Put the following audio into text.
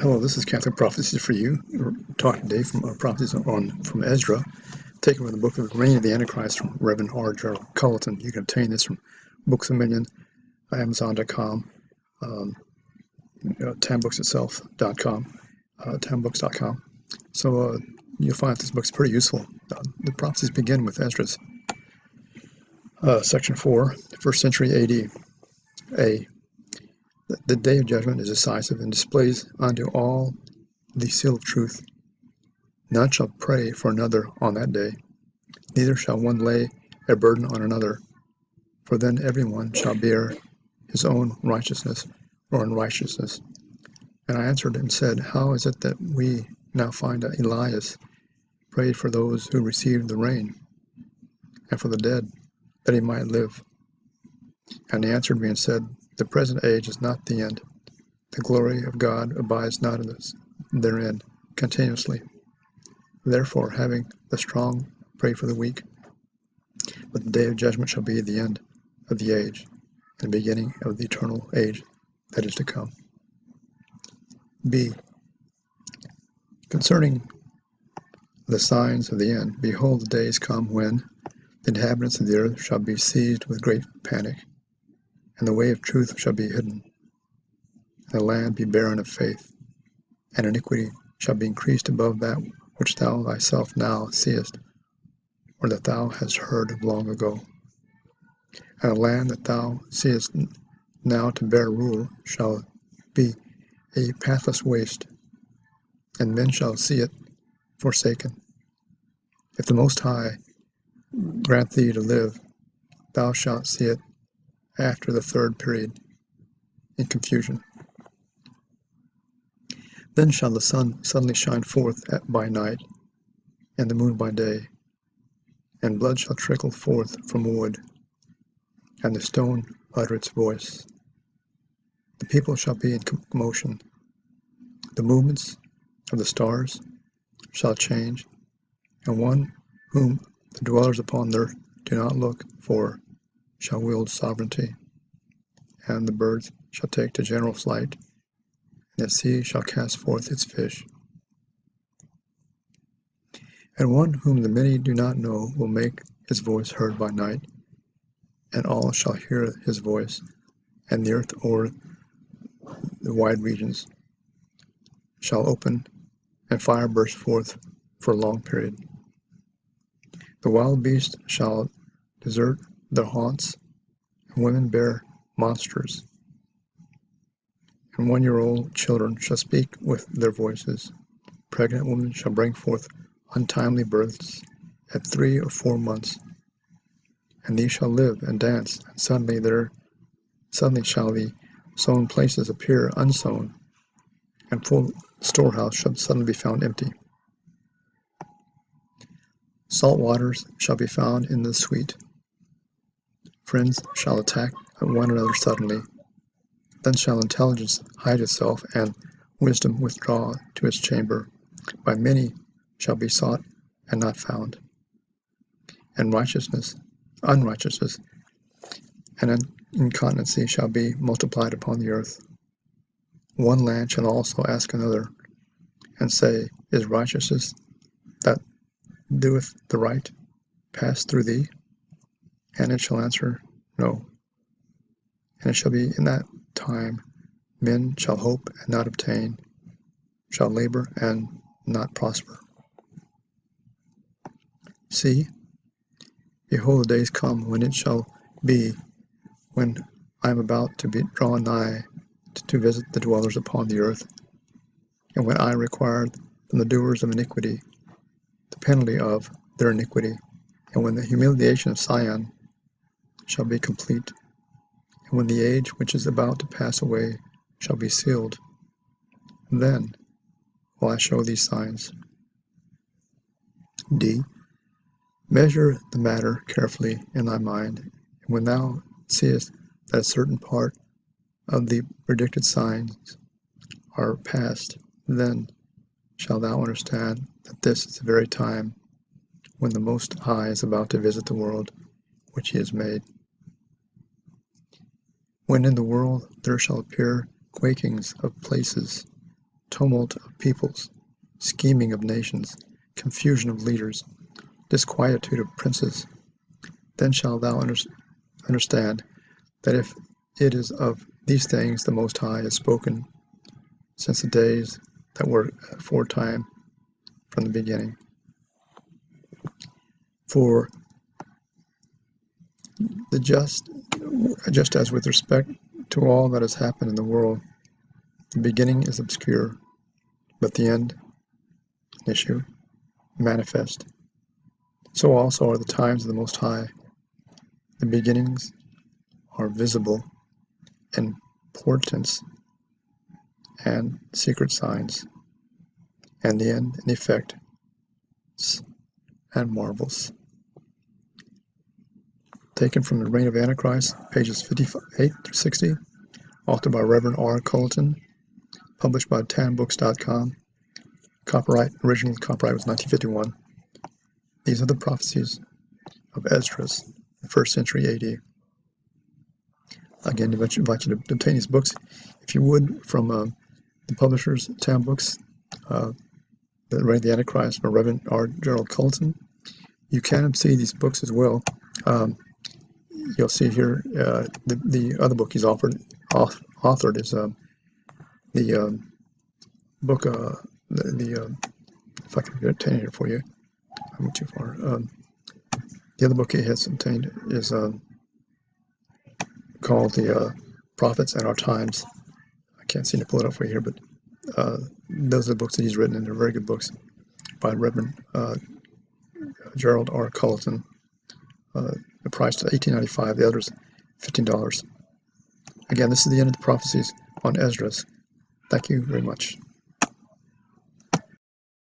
Hello, this is Catholic Prophecies for You. We're talking today from Prophecies from Esdras, taken from the book of the Reign of the Antichrist from Reverend R. Gerald Culleton. You can obtain this from Books of Million, Amazon.com, tambooks.com, tambooks.com. So you'll find that this book's pretty useful. The prophecies begin with Esdras, section 4, 1st century AD. A. The day of judgment is decisive and displays unto all the seal of truth. None shall pray for another on that day, neither shall one lay a burden on another, for then every one shall bear his own righteousness or unrighteousness. And I answered and said, How is it that we now find that Elias prayed for those who received the rain, and for the dead, that he might live? And he answered me and said, The present age is not the end. The glory of God abides not therein continuously. Therefore, having the strong pray for the weak, but the day of judgment shall be the end of the age, and the beginning of the eternal age that is to come. B. Concerning the signs of the end, behold, the days come when the inhabitants of the earth shall be seized with great panic, and the way of truth shall be hidden, and the land be barren of faith, and iniquity shall be increased above that which thou thyself now seest, or that thou hast heard of long ago. And the land that thou seest now to bear rule shall be a pathless waste, and men shall see it forsaken. If the Most High grant thee to live, thou shalt see it after the third period, in confusion. Then shall the sun suddenly shine forth by night, and the moon by day, and blood shall trickle forth from wood, and the stone utter its voice. The people shall be in commotion. The movements of the stars shall change, and one whom the dwellers upon the earth do not look for shall wield sovereignty, and the birds shall take to general flight, and the sea shall cast forth its fish. And one whom the many do not know will make his voice heard by night, and all shall hear his voice, and the earth o'er the wide regions shall open, and fire burst forth for a long period. The wild beasts shall desert their haunts, and women bear monsters, and 1-year-old children shall speak with their voices. Pregnant women shall bring forth untimely births at 3 or 4 months, and these shall live and dance, and suddenly shall the sown places appear unsown, and full storehouse shall suddenly be found empty. Salt waters shall be found in the sweet. Friends shall attack one another suddenly. Then shall intelligence hide itself, and wisdom withdraw to its chamber. By many shall be sought and not found. And unrighteousness, and incontinency shall be multiplied upon the earth. One land shall also ask another, and say, Is righteousness that doeth the right pass through thee? And it shall answer, No. And it shall be in that time, men shall hope and not obtain, shall labor and not prosper. See, behold, the days come when it shall be, when I am about to be drawn nigh to visit the dwellers upon the earth, and when I require from the doers of iniquity the penalty of their iniquity, and when the humiliation of Sion shall be complete, and when the age which is about to pass away shall be sealed, then will I show these signs. D. Measure the matter carefully in thy mind, and when thou seest that a certain part of the predicted signs are past, then shalt thou understand that this is the very time when the Most High is about to visit the world which he has made. When in the world there shall appear quakings of places, tumult of peoples, scheming of nations, confusion of leaders, disquietude of princes. Then shalt thou understand that if it is of these things the Most High has spoken since the days that were aforetime from the beginning. For the just as with respect to all that has happened in the world, the beginning is obscure, but the end, issue, manifest. So also are the times of the Most High. The beginnings are visible in portents and secret signs, and the end in effects and marvels. Taken from The Reign of Antichrist, pages 58 through 60, authored by Reverend R. Culleton, published by tanbooks.com. Original copyright was 1951. These are the prophecies of Esdras, the 1st century AD. Again, I invite you to obtain these books, if you would, from the publishers, Tam Books, The Reign of the Antichrist, by Reverend R. Gerald Culleton. You can see these books as well. You'll see here the other book he's authored is the book, if I can obtain it here for you, I went too far. The other book he has obtained is called The Prophets and Our Times. I can't seem to pull it up for you here, but those are the books that he's written, and they're very good books by Reverend Gerald R. Culleton. The price is $18.95, the others $15. Again, this is the end of the prophecies on Esdras. Thank you very much.